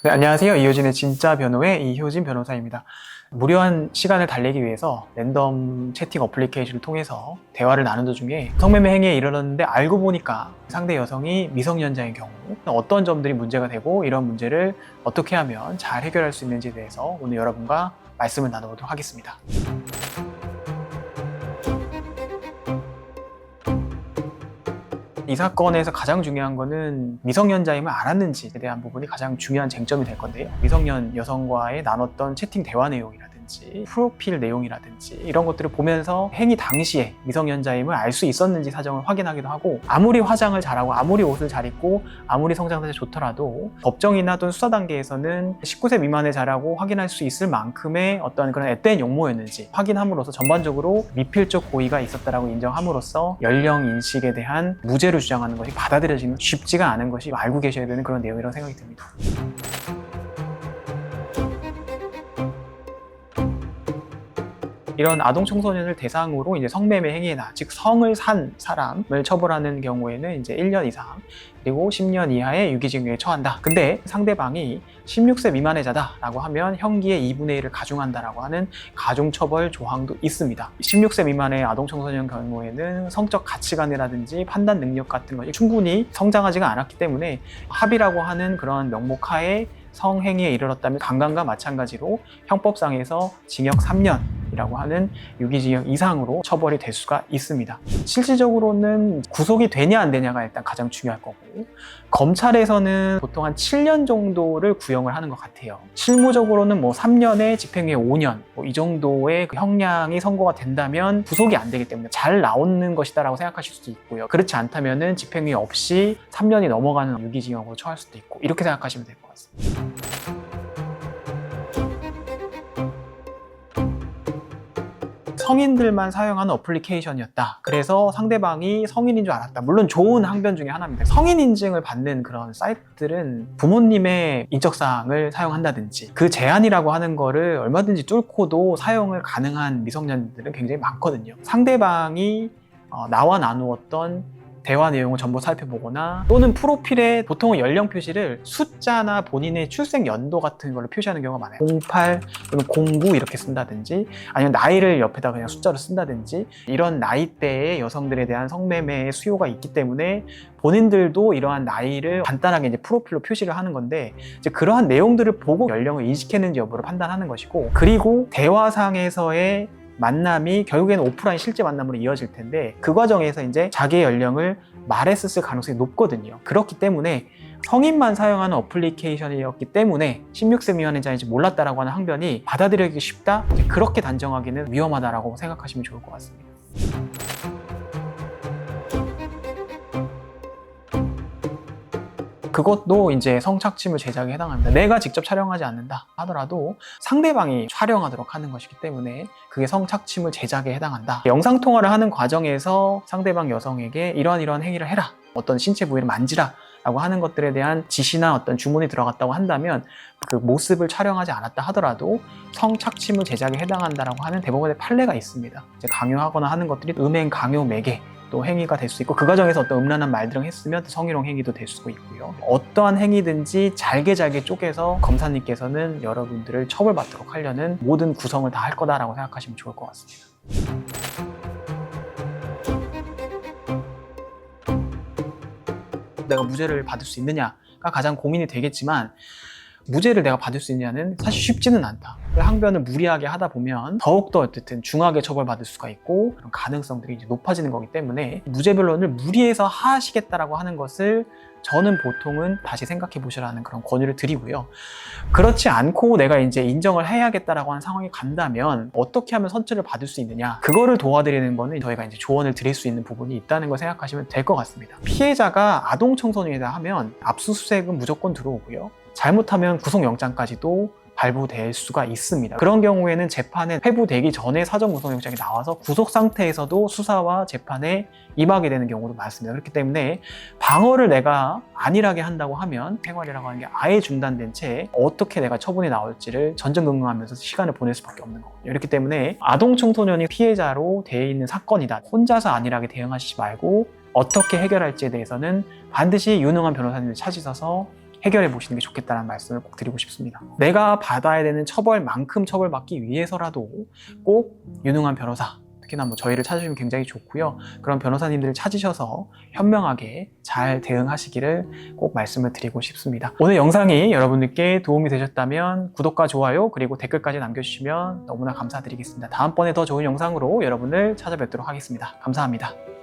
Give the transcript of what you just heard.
네, 안녕하세요. 이효진의 진짜 변호의 이효진 변호사입니다. 무료한 시간을 달래기 위해서 랜덤 채팅 어플리케이션을 통해서 대화를 나눈 도중에 성매매 행위에 이르렀는데 알고 보니까 상대 여성이 미성년자인 경우 어떤 점들이 문제가 되고 이런 문제를 어떻게 하면 잘 해결할 수 있는지에 대해서 오늘 여러분과 말씀을 나눠보도록 하겠습니다. 이 사건에서 가장 중요한 거는 미성년자임을 알았는지에 대한 부분이 가장 중요한 쟁점이 될 건데요. 미성년 여성과의 나눴던 채팅 대화 내용이라든지 프로필 내용이라든지 이런 것들을 보면서 행위 당시에 미성년자임을 알 수 있었는지 사정을 확인하기도 하고, 아무리 화장을 잘하고 아무리 옷을 잘 입고 아무리 성장 상태가 좋더라도 법정이나 또는 수사 단계에서는 19세 미만의 자라고 확인할 수 있을 만큼의 어떤 그런 앳된 용모였는지 확인함으로써 전반적으로 미필적 고의가 있었다라고 인정함으로써 연령 인식에 대한 무죄를 주장하는 것이 받아들여지는 쉽지가 않은 것이 알고 계셔야 되는 그런 내용이라고 생각이 듭니다. 이런 아동 청소년을 대상으로 이제 성매매 행위나 즉 성을 산 사람을 처벌하는 경우에는 이제 1년 이상 그리고 10년 이하의 유기징역에 처한다. 근데 상대방이 16세 미만의 자다라고 하면 형기의 2분의 1을 가중한다라고 하는 가중처벌 조항도 있습니다. 16세 미만의 아동 청소년 경우에는 성적 가치관이라든지 판단 능력 같은 것이 충분히 성장하지가 않았기 때문에 합의라고 하는 그런 명목하에 성행위에 이르렀다면 강간과 마찬가지로 형법상에서 징역 3년이라고 하는 유기징역 이상으로 처벌이 될 수가 있습니다. 실질적으로는 구속이 되냐 안 되냐가 일단 가장 중요할 거고, 검찰에서는 보통 한 7년 정도를 구형을 하는 것 같아요. 실무적으로는 3년에 집행유예 5년 이 정도의 그 형량이 선고가 된다면 구속이 안 되기 때문에 잘 나오는 것이다라고 생각하실 수도 있고요. 그렇지 않다면은 집행유예 없이 3년이 넘어가는 유기징역으로 처할 수도 있고, 이렇게 생각하시면 될 것 같습니다. 성인들만 사용하는 어플리케이션이었다. 그래서 상대방이 성인인 줄 알았다. 물론 좋은 항변 중에 하나입니다. 성인 인증을 받는 그런 사이트들은 부모님의 인적사항을 사용한다든지 그 제한이라고 하는 거를 얼마든지 뚫고도 사용을 가능한 미성년들은 굉장히 많거든요. 상대방이 나와 나누었던 대화 내용을 전부 살펴보거나, 또는 프로필에 보통은 연령 표시를 숫자나 본인의 출생 연도 같은 걸로 표시하는 경우가 많아요. 08 또는 09 이렇게 쓴다든지, 아니면 나이를 옆에다 그냥 숫자로 쓴다든지, 이런 나이대의 여성들에 대한 성매매의 수요가 있기 때문에 본인들도 이러한 나이를 간단하게 이제 프로필로 표시를 하는 건데, 이제 그러한 내용들을 보고 연령을 인식했는지 여부를 판단하는 것이고, 그리고 대화상에서의 만남이 결국에는 오프라인 실제 만남으로 이어질 텐데 그 과정에서 이제 자기의 연령을 말했을 가능성이 높거든요. 그렇기 때문에 성인만 사용하는 어플리케이션이었기 때문에 16세 미만의 자인지 몰랐다라고 하는 항변이 받아들이기 쉽다? 그렇게 단정하기는 위험하다라고 생각하시면 좋을 것 같습니다. 그것도 이제 성착취물 제작에 해당합니다. 내가 직접 촬영하지 않는다 하더라도 상대방이 촬영하도록 하는 것이기 때문에 그게 성착취물 제작에 해당한다. 영상통화를 하는 과정에서 상대방 여성에게 이러한 행위를 해라, 어떤 신체 부위를 만지라 라고 하는 것들에 대한 지시나 어떤 주문이 들어갔다고 한다면 그 모습을 촬영하지 않았다 하더라도 성착취물 제작에 해당한다라고 하는 대법원의 판례가 있습니다. 이제 강요하거나 하는 것들이 음행, 강요, 매개 또 행위가 될 수 있고, 그 과정에서 어떤 음란한 말들을 했으면 성희롱 행위도 될 수도 있고요. 어떠한 행위든지 잘게 쪼개서 검사님께서는 여러분들을 처벌받도록 하려는 모든 구성을 다 할 거다라고 생각하시면 좋을 것 같습니다. 내가 무죄를 받을 수 있느냐가 가장 고민이 되겠지만, 무죄를 내가 받을 수 있냐는 사실 쉽지는 않다. 항변을 무리하게 하다 보면 더욱더 어쨌든 중하게 처벌받을 수가 있고 그런 가능성들이 이제 높아지는 거기 때문에 무죄 변론을 무리해서 하시겠다라고 하는 것을 저는 보통은 다시 생각해 보시라는 그런 권유를 드리고요. 그렇지 않고 내가 이제 인정을 해야겠다라고 하는 상황이 간다면 어떻게 하면 선처를 받을 수 있느냐, 그거를 도와드리는 거는 저희가 이제 조언을 드릴 수 있는 부분이 있다는 걸 생각하시면 될 것 같습니다. 피해자가 아동 청소년이다 하면 압수수색은 무조건 들어오고요. 잘못하면 구속영장까지도 발부될 수가 있습니다. 그런 경우에는 재판에 회부되기 전에 사전구속영장이 나와서 구속 상태에서도 수사와 재판에 임하게 되는 경우도 많습니다. 그렇기 때문에 방어를 내가 안일하게 한다고 하면 생활이라고 하는 게 아예 중단된 채 어떻게 내가 처분이 나올지를 전전긍긍하면서 시간을 보낼 수밖에 없는 거거든요. 이렇기 때문에 아동 청소년이 피해자로 되어 있는 사건이다, 혼자서 안일하게 대응하시지 말고 어떻게 해결할지에 대해서는 반드시 유능한 변호사님을 찾으셔서 해결해 보시는 게 좋겠다는 말씀을 꼭 드리고 싶습니다. 내가 받아야 되는 처벌만큼 처벌받기 위해서라도 꼭 유능한 변호사, 특히나 저희를 찾으시면 굉장히 좋고요. 그런 변호사님들을 찾으셔서 현명하게 잘 대응하시기를 꼭 말씀을 드리고 싶습니다. 오늘 영상이 여러분들께 도움이 되셨다면 구독과 좋아요 그리고 댓글까지 남겨주시면 너무나 감사드리겠습니다. 다음번에 더 좋은 영상으로 여러분을 찾아뵙도록 하겠습니다. 감사합니다.